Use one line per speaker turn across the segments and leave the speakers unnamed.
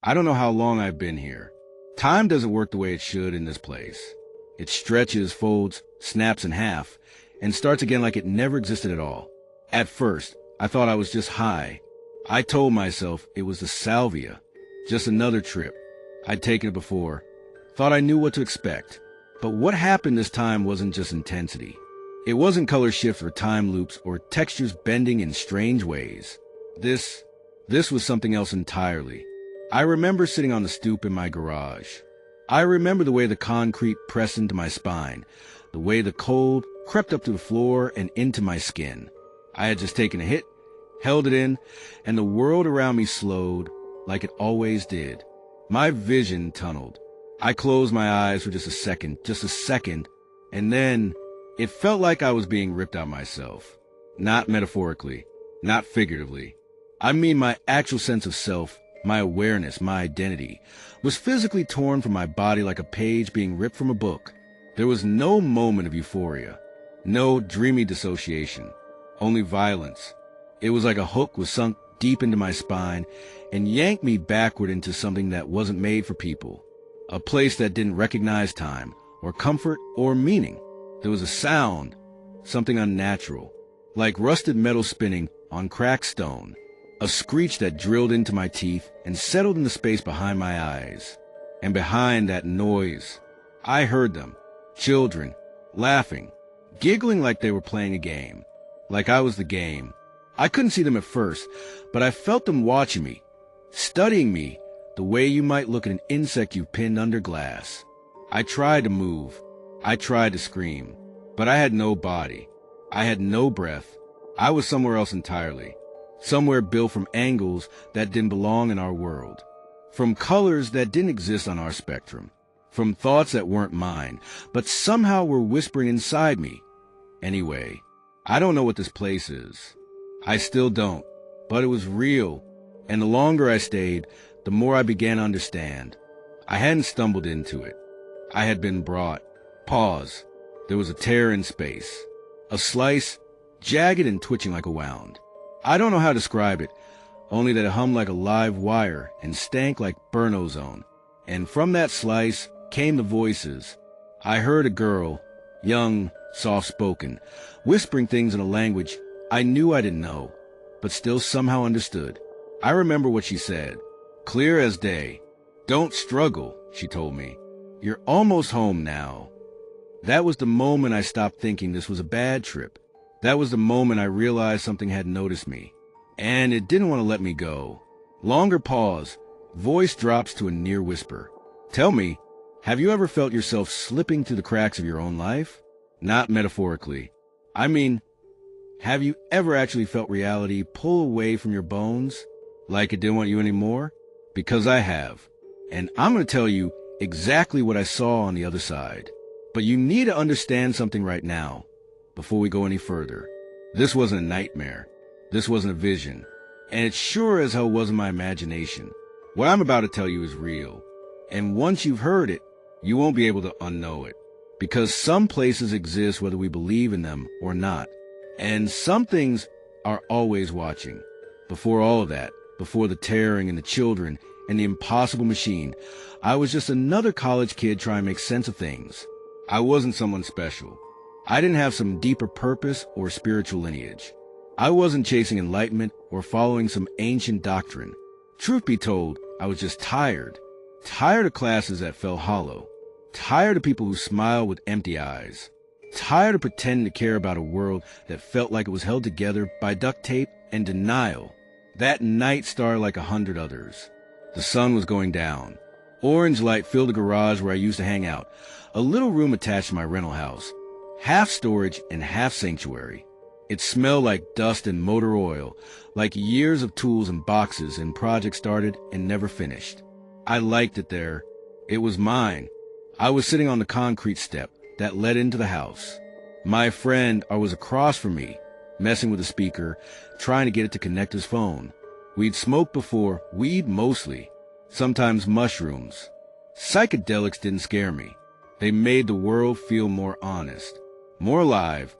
I don't know how long I've been here. Time doesn't work the way it should in this place. It stretches, folds, snaps in half, and starts again like it never existed at all. At first, I thought I was just high. I told myself it was the Salvia, just another trip. I'd taken it before, thought I knew what to expect. But what happened this time wasn't just intensity. It wasn't color shifts or time loops or textures bending in strange ways. This was something else entirely. I remember sitting on the stoop in my garage. I remember the way the concrete pressed into my spine, the way the cold crept up to the floor and into my skin. I had just taken a hit, held it in, and the world around me slowed like it always did. My vision tunneled. I closed my eyes for just a second, and then it felt like I was being ripped out myself. Not metaphorically, not figuratively. I mean my actual sense of self, my awareness, my identity, was physically torn from my body like a page being ripped from a book. There was no moment of euphoria, no dreamy dissociation, only violence. It was like a hook was sunk deep into my spine and yanked me backward into something that wasn't made for people, a place that didn't recognize time or comfort or meaning. There was a sound, something unnatural, like rusted metal spinning on cracked stone, a screech that drilled into my teeth and settled in the space behind my eyes. And behind that noise, I heard them, children, laughing, giggling like they were playing a game, like I was the game. I couldn't see them at first, but I felt them watching me, studying me, the way you might look at an insect you've pinned under glass. I tried to move. I tried to scream, but I had no body. I had no breath. I was somewhere else entirely. Somewhere built from angles that didn't belong in our world, from colors that didn't exist on our spectrum, from thoughts that weren't mine, but somehow were whispering inside me. Anyway, I don't know what this place is. I still don't, but it was real, and the longer I stayed, the more I began to understand. I hadn't stumbled into it. I had been brought. Pause. There was a tear in space, a slice, jagged and twitching like a wound. I don't know how to describe it, only that it hummed like a live wire and stank like burn ozone. And from that slice came the voices. I heard a girl, young, soft-spoken, whispering things in a language I knew I didn't know, but still somehow understood. I remember what she said, clear as day. "Don't struggle," she told me. "You're almost home now." That was the moment I stopped thinking this was a bad trip. That was the moment I realized something had noticed me, and it didn't want to let me go. Longer pause, voice drops to a near whisper. "Tell me, have you ever felt yourself slipping through the cracks of your own life? Not metaphorically. I mean, have you ever actually felt reality pull away from your bones, like it didn't want you anymore? Because I have, and I'm going to tell you exactly what I saw on the other side. But you need to understand something right now, before we go any further. This wasn't a nightmare. This wasn't a vision. And it sure as hell wasn't my imagination. What I'm about to tell you is real. And once you've heard it, you won't be able to unknow it. Because some places exist whether we believe in them or not. And some things are always watching. Before all of that, before the tearing and the children and the impossible machine, I was just another college kid trying to make sense of things. I wasn't someone special. I didn't have some deeper purpose or spiritual lineage. I wasn't chasing enlightenment or following some ancient doctrine. Truth be told, I was just tired. Tired of classes that fell hollow. Tired of people who smiled with empty eyes. Tired of pretending to care about a world that felt like it was held together by duct tape and denial. That night started like 100 others. The sun was going down. Orange light filled the garage where I used to hang out, a little room attached to my rental house. Half storage and half sanctuary. It smelled like dust and motor oil, like years of tools and boxes and projects started and never finished. I liked it there. It was mine. I was sitting on the concrete step that led into the house. My friend was across from me, messing with the speaker, trying to get it to connect his phone. We'd smoked before, weed mostly, sometimes mushrooms. Psychedelics didn't scare me. They made the world feel more honest, more alive.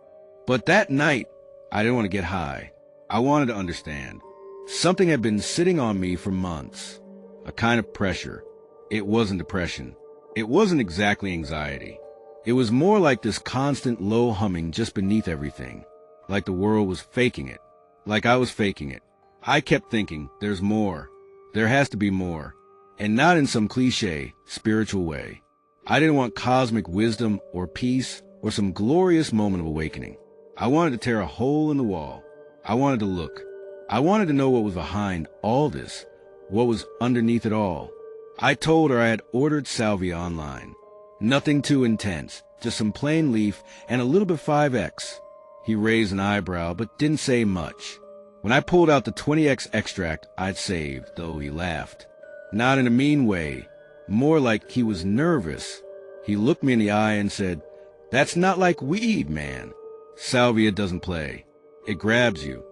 But that night, I didn't want to get high. I wanted to understand. Something had been sitting on me for months. a kind of pressure. It wasn't depression. It wasn't exactly anxiety. It was more like this constant low humming just beneath everything, like the world was faking it, like I was faking it. I kept thinking, there's more. There has to be more. And not in some cliche, spiritual way. I didn't want cosmic wisdom or peace or some glorious moment of awakening. I wanted to tear a hole in the wall. I wanted to look. I wanted to know what was behind all this, what was underneath it all. I told her I had ordered Salvia online. Nothing too intense, just some plain leaf and a little bit 5X. He raised an eyebrow but didn't say much. When I pulled out the 20X extract I'd saved, though, he laughed. Not in a mean way, more like he was nervous. He looked me in the eye and said, "That's not like weed, man. Salvia doesn't play. It grabs you."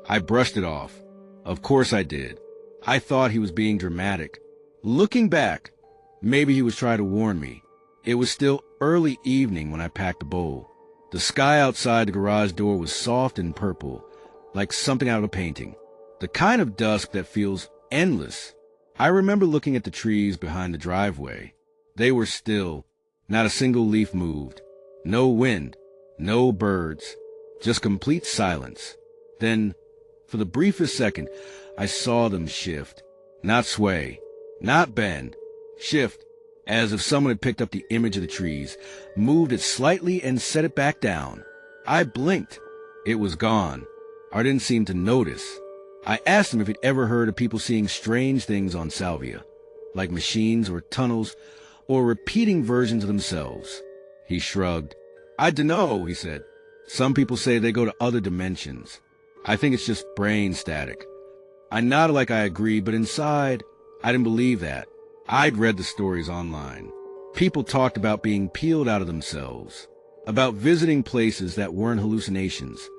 I brushed it off. Of course I did. I thought he was being dramatic. Looking back, maybe he was trying to warn me. It was still early evening when I packed the bowl. The sky outside the garage door was soft and purple, like something out of a painting. The kind of dusk that feels endless. I remember looking at the trees behind the driveway. They were still. Not a single leaf moved. No wind. No birds. Just complete silence. Then, for the briefest second, I saw them shift. Not sway. Not bend. Shift. As if someone had picked up the image of the trees, moved it slightly and set it back down. I blinked. It was gone. I didn't seem to notice. I asked him if he'd ever heard of people seeing strange things on Salvia, like machines or tunnels, or repeating versions of themselves. He shrugged. "I dunno," he said. "Some people say they go to other dimensions. I think it's just brain static." I nodded like I agreed, but inside, I didn't believe that. I'd read the stories online. People talked about being peeled out of themselves, about visiting places that weren't hallucinations.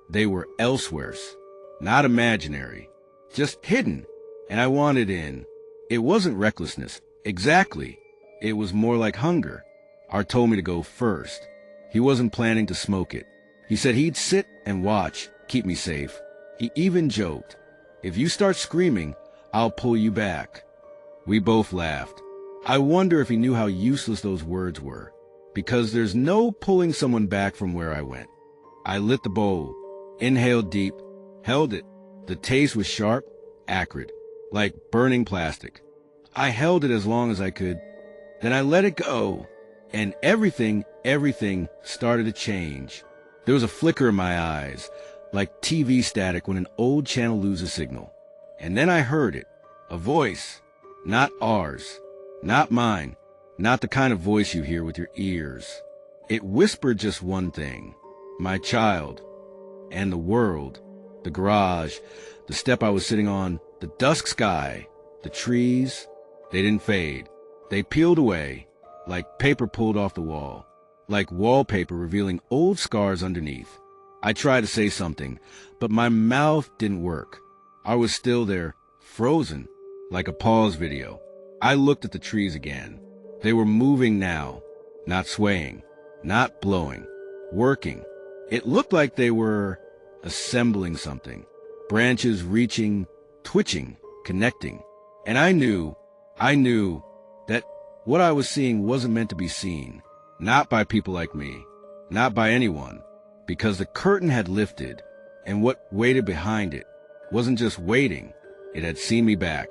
They were elsewheres. Not imaginary, just hidden, and I wanted in. It wasn't recklessness, exactly. It was more like hunger. Art told me to go first. He wasn't planning to smoke it. He said he'd sit and watch, keep me safe. He even joked, "If you start screaming, I'll pull you back." We both laughed. I wonder if he knew how useless those words were, because there's no pulling someone back from where I went. I lit the bowl, inhaled deep, held it. The taste was sharp, acrid, like burning plastic. I held it as long as I could. Then I let it go, and everything started to change. There was a flicker in my eyes, like TV static when an old channel loses signal. And then I heard it, a voice, not ours, not mine, not the kind of voice you hear with your ears. It whispered just one thing, my child, and the world. The garage, the step I was sitting on, the dusk sky, the trees, they didn't fade. They peeled away, like paper pulled off the wall, like wallpaper revealing old scars underneath. I tried to say something, but my mouth didn't work. I was still there, frozen, like a pause video. I looked at the trees again. They were moving now, not swaying, not blowing, working. It looked like they were assembling something, branches reaching, twitching, connecting. And I knew that what I was seeing wasn't meant to be seen, not by people like me, not by anyone, because the curtain had lifted, and what waited behind it wasn't just waiting, it had seen me back.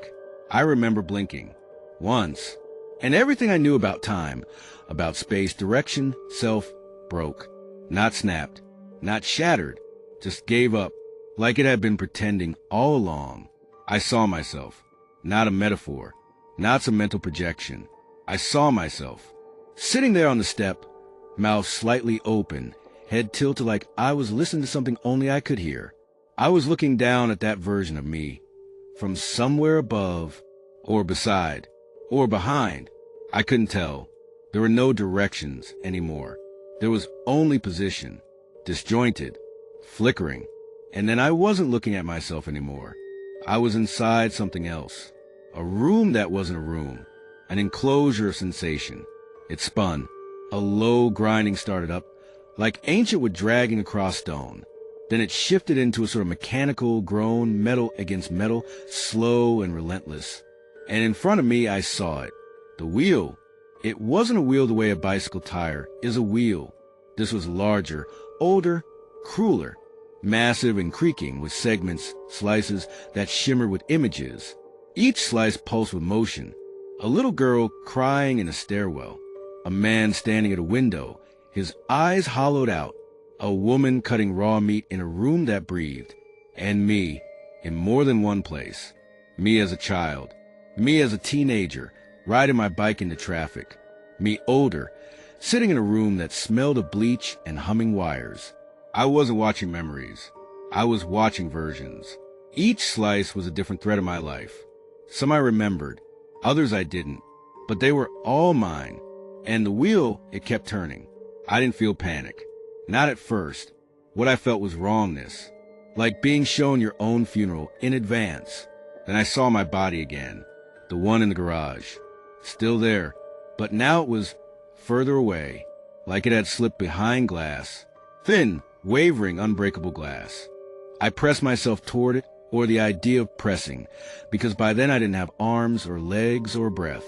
I remember blinking, once, and everything I knew about time, about space, direction, self, broke, not snapped, not shattered, just gave up, like it had been pretending all along. I saw myself, not a metaphor, not some mental projection. I saw myself, sitting there on the step, mouth slightly open, head tilted like I was listening to something only I could hear. I was looking down at that version of me, from somewhere above, or beside, or behind. I couldn't tell. There were no directions anymore. There was only position, disjointed, flickering. And then I wasn't looking at myself anymore. I was inside something else. A room that wasn't a room. An enclosure of sensation. It spun. A low grinding started up, like ancient wood dragging across stone. Then it shifted into a sort of mechanical groan, metal against metal, slow and relentless. And in front of me, I saw it. The wheel. It wasn't a wheel the way a bicycle tire is a wheel. This was larger, older, crueler, massive and creaking with segments, slices that shimmered with images. Each slice pulsed with motion. A little girl crying in a stairwell. A man standing at a window, his eyes hollowed out. A woman cutting raw meat in a room that breathed. And me, in more than one place. Me as a child. Me as a teenager, riding my bike into traffic. Me older, sitting in a room that smelled of bleach and humming wires. I wasn't watching memories. I was watching versions. Each slice was a different thread of my life. Some I remembered, others I didn't, but they were all mine. And the wheel, it kept turning. I didn't feel panic. Not at first. What I felt was wrongness, like being shown your own funeral in advance. Then I saw my body again, the one in the garage, still there, but now it was further away, like it had slipped behind glass, thin, wavering, unbreakable glass. I pressed myself toward it, or the idea of pressing, because by then I didn't have arms or legs or breath.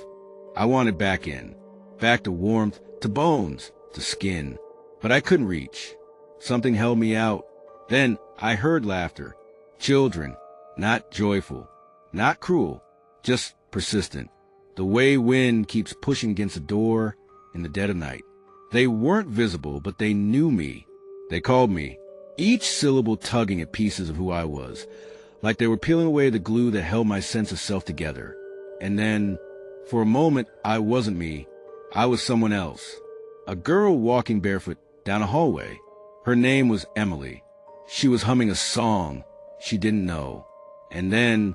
I wanted back in, back to warmth, to bones, to skin, but I couldn't reach. Something held me out. Then I heard laughter. Children, not joyful, not cruel, just persistent. The way wind keeps pushing against a door in the dead of night. They weren't visible, but they knew me. They called me, each syllable tugging at pieces of who I was, like they were peeling away the glue that held my sense of self together. And then, for a moment, I wasn't me. I was someone else. A girl walking barefoot down a hallway. Her name was Emily. She was humming a song she didn't know. And then,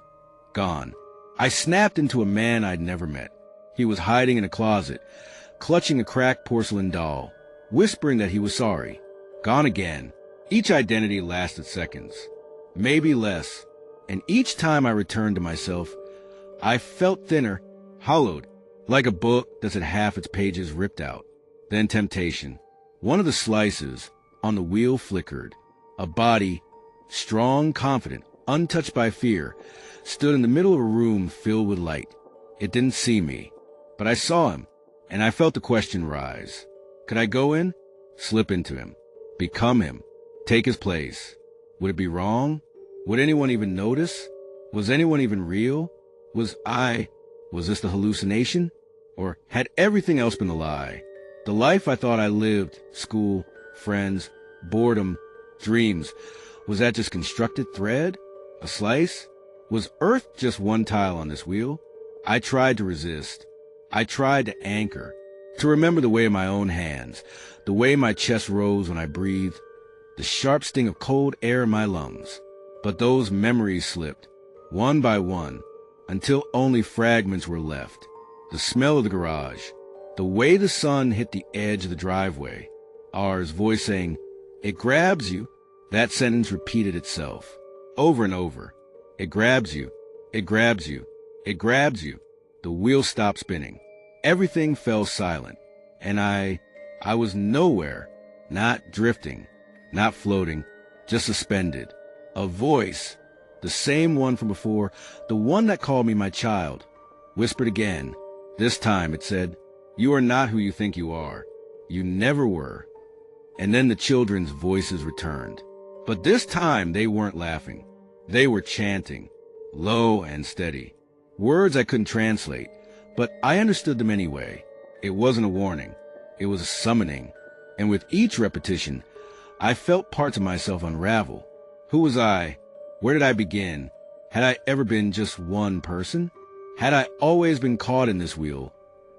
gone. I snapped into a man I'd never met. He was hiding in a closet, clutching a cracked porcelain doll, whispering that he was sorry. Gone again. Each identity lasted seconds, maybe less. And each time I returned to myself, I felt thinner, hollowed, like a book that's had half its pages ripped out. Then temptation. One of the slices on the wheel flickered. A body, strong, confident, untouched by fear, stood in the middle of a room filled with light. It didn't see me, but I saw him, and I felt the question rise. Could I go in? Slip into him? Become him? Take his place? Would it be wrong? Would anyone even notice? Was anyone even real? Was this the hallucination? Or had everything else been a lie? The life I thought I lived, school, friends, boredom, dreams, was that just constructed thread? A slice? Was Earth just one tile on this wheel? I tried to resist. I tried to anchor, to remember the way of my own hands, the way my chest rose when I breathed, the sharp sting of cold air in my lungs. But those memories slipped, one by one, until only fragments were left. The smell of the garage, the way the sun hit the edge of the driveway, R's voice saying, "It grabs you." That sentence repeated itself, over and over. It grabs you. It grabs you. It grabs you. The wheel stopped spinning. Everything fell silent. And I was nowhere, not drifting, not floating, just suspended. A voice, the same one from before, the one that called me my child, whispered again. This time it said, "You are not who you think you are. You never were." And then the children's voices returned. But this time they weren't laughing. They were chanting, low and steady. Words I couldn't translate, but I understood them anyway. It wasn't a warning. It was a summoning. And with each repetition, I felt parts of myself unravel. Who was I? Where did I begin? Had I ever been just one person? Had I always been caught in this wheel,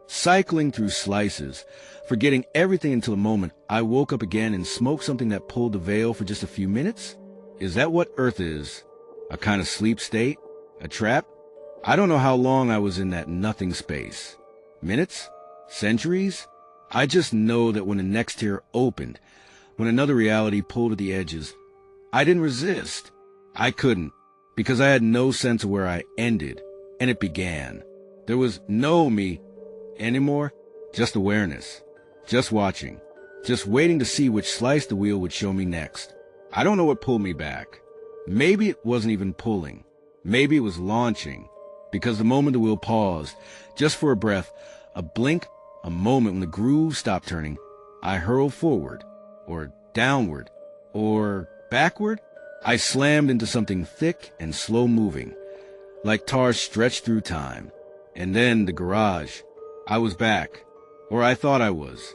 cycling through slices, forgetting everything until the moment I woke up again and smoked something that pulled the veil for just a few minutes? Is that what Earth is? A kind of sleep state? A trap? I don't know how long I was in that nothing space. Minutes? Centuries? I just know that when the next tier opened, when another reality pulled at the edges, I didn't resist. I couldn't, because I had no sense of where I ended, and it began. There was no me anymore, just awareness, just watching, just waiting to see which slice the wheel would show me next. I don't know what pulled me back. Maybe it wasn't even pulling. Maybe it was launching. Because the moment the wheel paused, just for a breath, a blink, a moment when the groove stopped turning, I hurled forward, or downward, or backward. I slammed into something thick and slow-moving, like tar stretched through time. And then the garage. I was back, or I thought I was.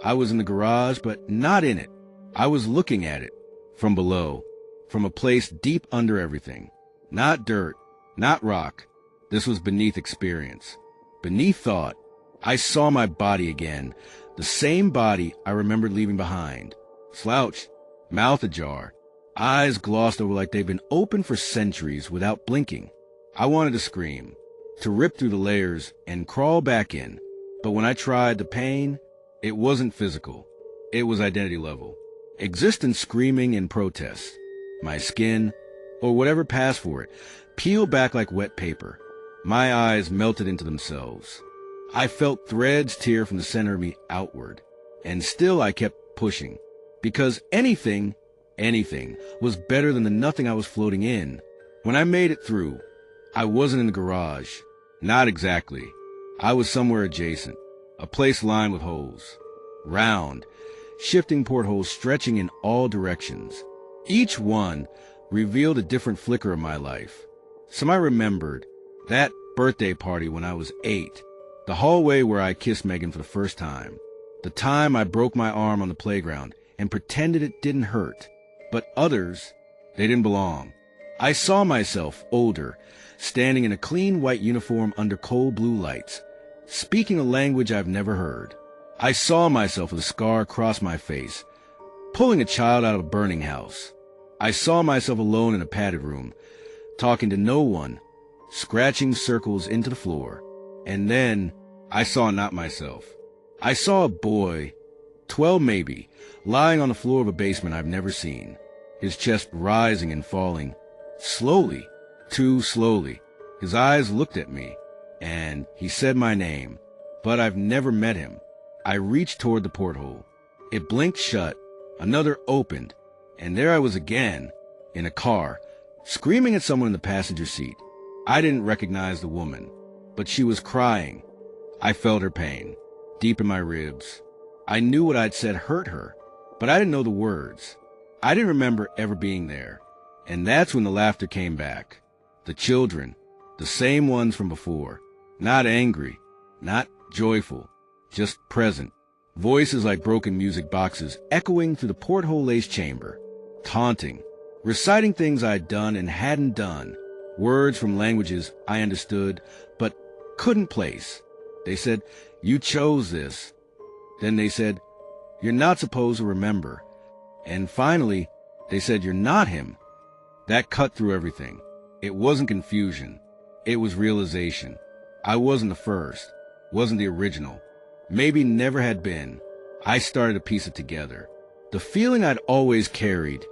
I was in the garage, but not in it. I was looking at it, from below, from a place deep under everything. Not dirt, not rock. This was beneath experience, beneath thought. I saw my body again, the same body I remembered leaving behind. Slouched, mouth ajar, eyes glossed over like they've been open for centuries without blinking. I wanted to scream, to rip through the layers and crawl back in. But when I tried, the pain, it wasn't physical. It was identity level. Existence screaming in protest. My skin, or whatever passed for it, peeled back like wet paper. My eyes melted into themselves. I felt threads tear from the center of me outward. And still I kept pushing. Because anything was better than the nothing I was floating in. When I made it through, I wasn't in the garage. Not exactly. I was somewhere adjacent. A place lined with holes. Round, shifting portholes stretching in all directions. Each one revealed a different flicker of my life. Some I remembered. That birthday party when I was 8. The hallway where I kissed Megan for the first time. The time I broke my arm on the playground and pretended it didn't hurt. But others, they didn't belong. I saw myself, older, standing in a clean white uniform under cold blue lights, speaking a language I've never heard. I saw myself with a scar across my face, pulling a child out of a burning house. I saw myself alone in a padded room, talking to no one, scratching circles into the floor. And then I saw not myself. I saw a boy, 12 maybe, lying on the floor of a basement I've never seen, his chest rising and falling, slowly, too slowly. His eyes looked at me, and he said my name, but I've never met him. I reached toward the porthole. It blinked shut, another opened, and there I was again, in a car, screaming at someone in the passenger seat. I didn't recognize the woman, but she was crying. I felt her pain, deep in my ribs. I knew what I'd said hurt her, but I didn't know the words. I didn't remember ever being there. And that's when the laughter came back. The children, the same ones from before. Not angry, not joyful, just present. Voices like broken music boxes echoing through the porthole-laced chamber. Taunting, reciting things I'd done and hadn't done. Words from languages I understood, but couldn't place. They said, "You chose this." Then they said, "You're not supposed to remember." And finally, they said, "You're not him." That cut through everything. It wasn't confusion. It was realization. I wasn't the first, wasn't the original, maybe never had been. I started to piece it together. The feeling I'd always carried,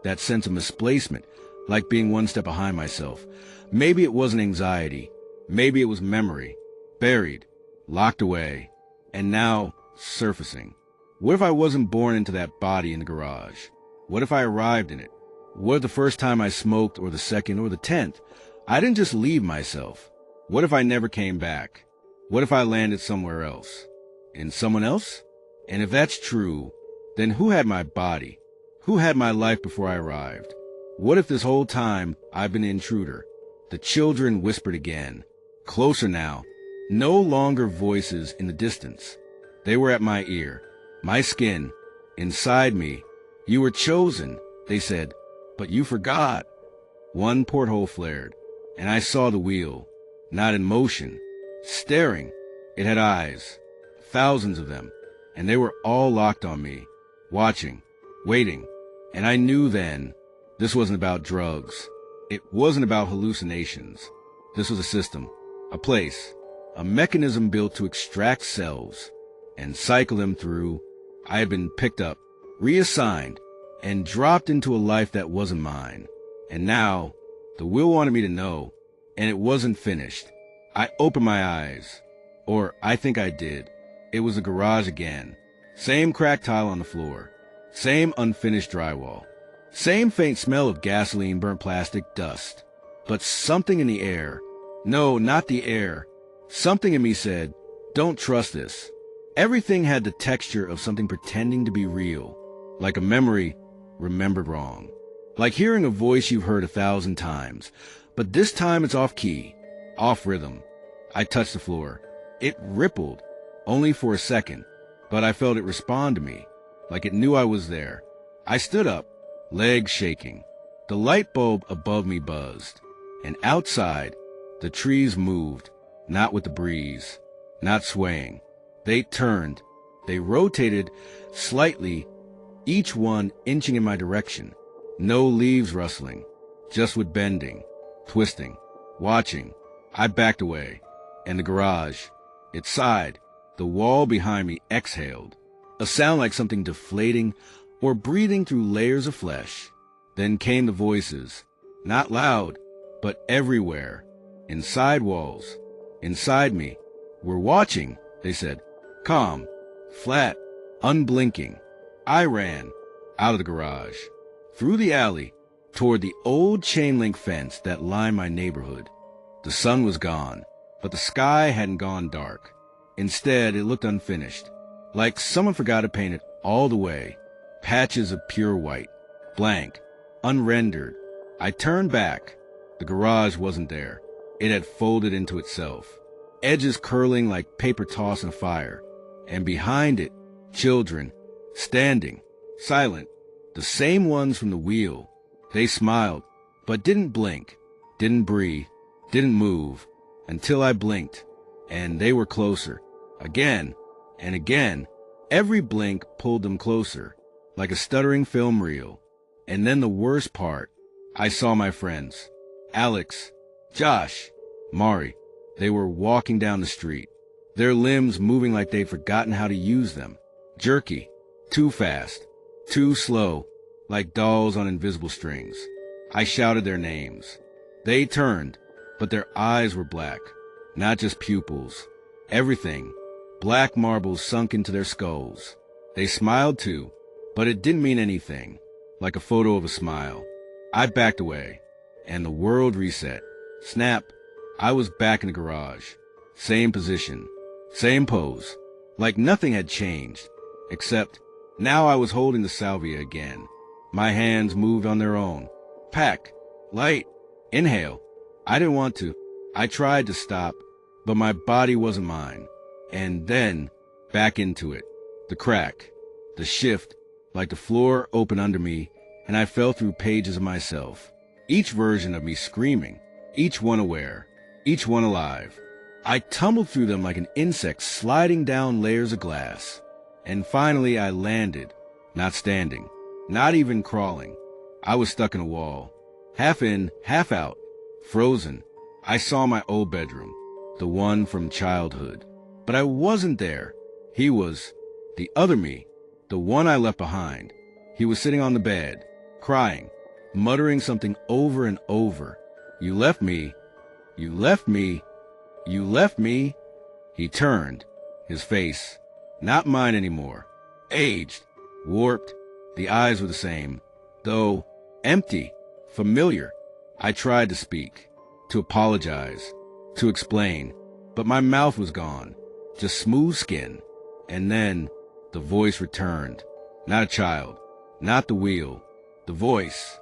that sense of misplacement, like being one step behind myself. Maybe it wasn't anxiety. Maybe it was memory, buried, locked away, and now surfacing. What if I wasn't born into that body in the garage? What if I arrived in it? What if the first time I smoked, or the second, or the 10th, I didn't just leave myself? What if I never came back? What if I landed somewhere else? In someone else? And if that's true, then who had my body? Who had my life before I arrived? What if this whole time I've been an intruder? The children whispered again. Closer now. No longer voices in the distance. They were at my ear, my skin, inside me. "You were chosen," they said, "but you forgot." One porthole flared, and I saw the wheel, not in motion, staring. It had eyes, thousands of them, and they were all locked on me, watching, waiting. And I knew then, this wasn't about drugs. It wasn't about hallucinations. This was a system, a place, a mechanism built to extract cells and cycle them through. I had been picked up, reassigned, and dropped into a life that wasn't mine. And now, the wheel wanted me to know, and it wasn't finished. I opened my eyes, or I think I did. It was a garage again. Same cracked tile on the floor, same unfinished drywall, same faint smell of gasoline, burnt plastic, dust. But something in the air, No, not the air. Something in me said, don't trust this. Everything had the texture of something pretending to be real, like a memory remembered wrong. Like hearing a voice you've heard 1,000 times, but this time it's off key, off rhythm. I touched the floor. It rippled, only for a second, but I felt it respond to me, like it knew I was there. I stood up, legs shaking. The light bulb above me buzzed, and outside, the trees moved, not with the breeze, not swaying. They turned, they rotated slightly, each one inching in my direction. No leaves rustling, just with bending, twisting, watching. I backed away, and the garage, it sighed. The wall behind me exhaled, a sound like something deflating or breathing through layers of flesh. Then came the voices, not loud, but everywhere, inside walls, inside me. We're watching, they said, calm, flat, unblinking. I ran out of the garage, through the alley, toward the old chain-link fence that lined my neighborhood. The sun was gone, but the sky hadn't gone dark. Instead, it looked unfinished, like someone forgot to paint it all the way. Patches of pure white, blank, unrendered. I turned back. The garage wasn't there. It had folded into itself, edges curling like paper tossed in a fire. And behind it, children, standing, silent, the same ones from the wheel. They smiled, but didn't blink, didn't breathe, didn't move, until I blinked, and they were closer. Again and again, every blink pulled them closer, like a stuttering film reel. And then the worst part, I saw my friends, Alex, Josh, Mari. They were walking down the street, their limbs moving like they'd forgotten how to use them, jerky, too fast, too slow, like dolls on invisible strings. I shouted their names. They turned, but their eyes were black, not just pupils. Everything, black marbles sunk into their skulls. They smiled too, but it didn't mean anything, like a photo of a smile. I backed away, and the world reset. Snap, I was back in the garage. Same position, same pose, like nothing had changed, except now I was holding the salvia again. My hands moved on their own. Pack, light, inhale. I didn't want to. I tried to stop, but my body wasn't mine. And then, back into it. The crack, the shift, like the floor opened under me, and I fell through pages of myself. Each version of me screaming, each one aware, each one alive. I tumbled through them like an insect sliding down layers of glass. And finally I landed, not standing, not even crawling. I was stuck in a wall, half in, half out, frozen. I saw my old bedroom, the one from childhood. But I wasn't there. He was the other me, the one I left behind. He was sitting on the bed, crying, muttering something over and over. You left me. You left me. You left me. He turned, his face, not mine anymore, aged, warped. The eyes were the same, though empty, familiar. I tried to speak, to apologize, to explain, but my mouth was gone, just smooth skin. And then the voice returned. Not a child, not the wheel, the voice,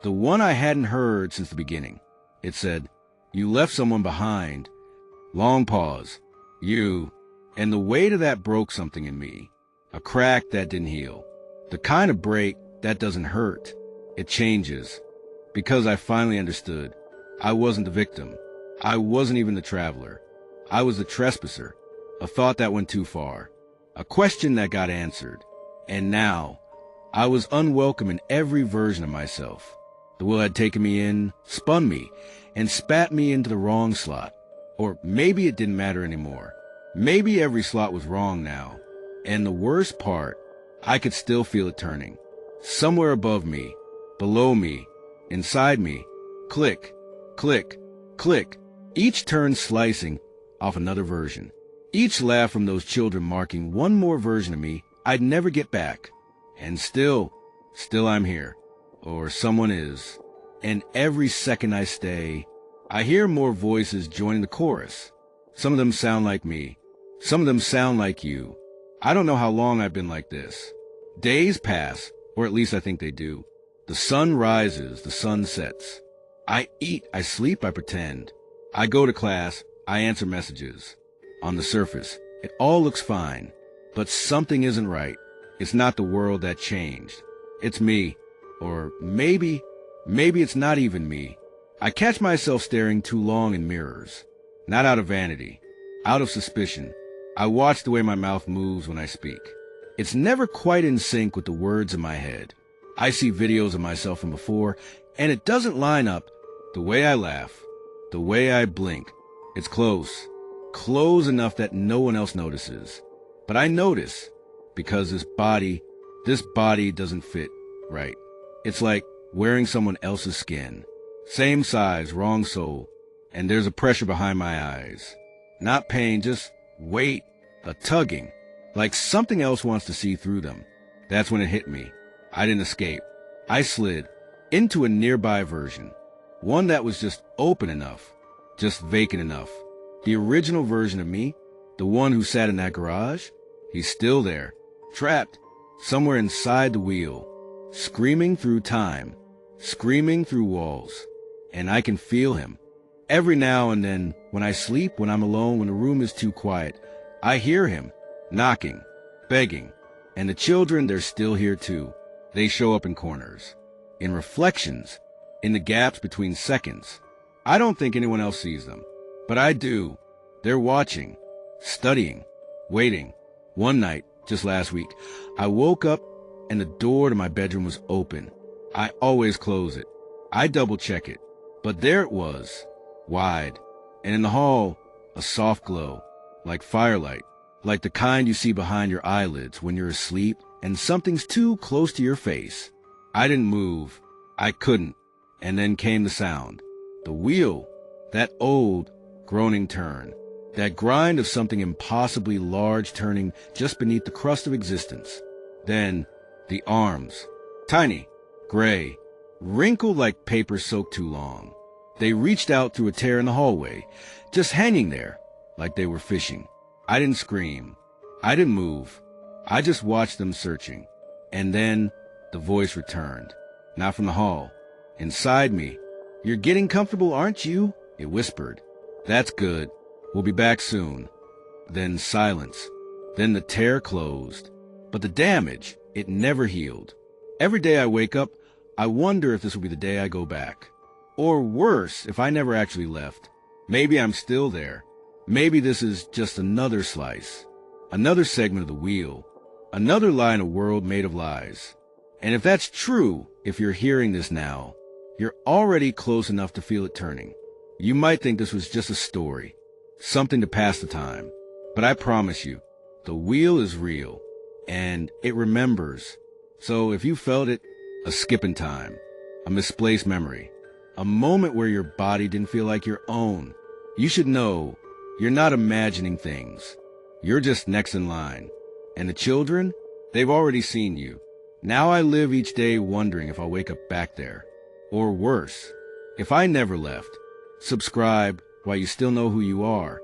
the one I hadn't heard since the beginning. It said, you left someone behind. Long pause. You. And the weight of that broke something in me. A crack that didn't heal. The kind of break that doesn't hurt. It changes. Because I finally understood. I wasn't the victim. I wasn't even the traveler. I was the trespasser. A thought that went too far. A question that got answered. And now, I was unwelcome in every version of myself. The will had taken me in, spun me, and spat me into the wrong slot. Or maybe it didn't matter anymore. Maybe every slot was wrong now. And the worst part, I could still feel it turning. Somewhere above me, below me, inside me. Click, click, click. Each turn slicing off another version. Each laugh from those children marking one more version of me I'd never get back. And still I'm here. Or someone is. And every second I stay, I hear more voices joining the chorus. Some of them sound like me. Some of them sound like you. I don't know how long I've been like this. Days pass, or at least I think they do. The sun rises, the sun sets. I eat, I sleep, I pretend. I go to class, I answer messages. On the surface, it all looks fine, but something isn't right. It's not the world that changed. It's me. Or maybe it's not even me. I catch myself staring too long in mirrors. Not out of vanity, out of suspicion. I watch the way my mouth moves when I speak. It's never quite in sync with the words in my head. I see videos of myself from before, and it doesn't line up. The way I laugh, the way I blink. It's close. Close enough that no one else notices. But I notice, because this body doesn't fit right. It's like wearing someone else's skin. Same size, wrong soul. And there's a pressure behind my eyes. Not pain, just weight, a tugging. Like something else wants to see through them. That's when it hit me. I didn't escape. I slid into a nearby version. One that was just open enough, just vacant enough. The original version of me, the one who sat in that garage, he's still there, trapped, somewhere inside the wheel, screaming through time, screaming through walls. And I can feel him. Every now and then, when I sleep, when I'm alone, when the room is too quiet, I hear him, knocking, begging. And the children, they're still here too. They show up in corners, in reflections, in the gaps between seconds. I don't think anyone else sees them, but I do. They're watching, studying, waiting. One night, just last week, I woke up and the door to my bedroom was open. I always close it. I double-check it, but there it was, wide. And in the hall, a soft glow, like firelight, like the kind you see behind your eyelids when you're asleep and something's too close to your face. I didn't move. I couldn't. And then came the sound. The wheel. That old, groaning turn. That grind of something impossibly large turning just beneath the crust of existence. Then, the arms. Tiny, gray, wrinkled like paper soaked too long. They reached out through a tear in the hallway, just hanging there, like they were fishing. I didn't scream. I didn't move. I just watched them searching. And then the voice returned. Not from the hall. Inside me. "You're getting comfortable, aren't you?" it whispered. "That's good. We'll be back soon." Then silence. Then the tear closed. But the damage, it never healed. Every day I wake up, I wonder if this will be the day I go back. Or worse, if I never actually left. Maybe I'm still there. Maybe this is just another slice. Another segment of the wheel. Another lie in a world made of lies. And if that's true, if you're hearing this now, you're already close enough to feel it turning. You might think this was just a story, something to pass the time. But I promise you, the wheel is real, and it remembers. So if you felt it, a skip in time, a misplaced memory, a moment where your body didn't feel like your own, you should know you're not imagining things. You're just next in line. And the children, they've already seen you. Now I live each day wondering if I'll wake up back there. Or worse, if I never left. Subscribe while you still know who you are.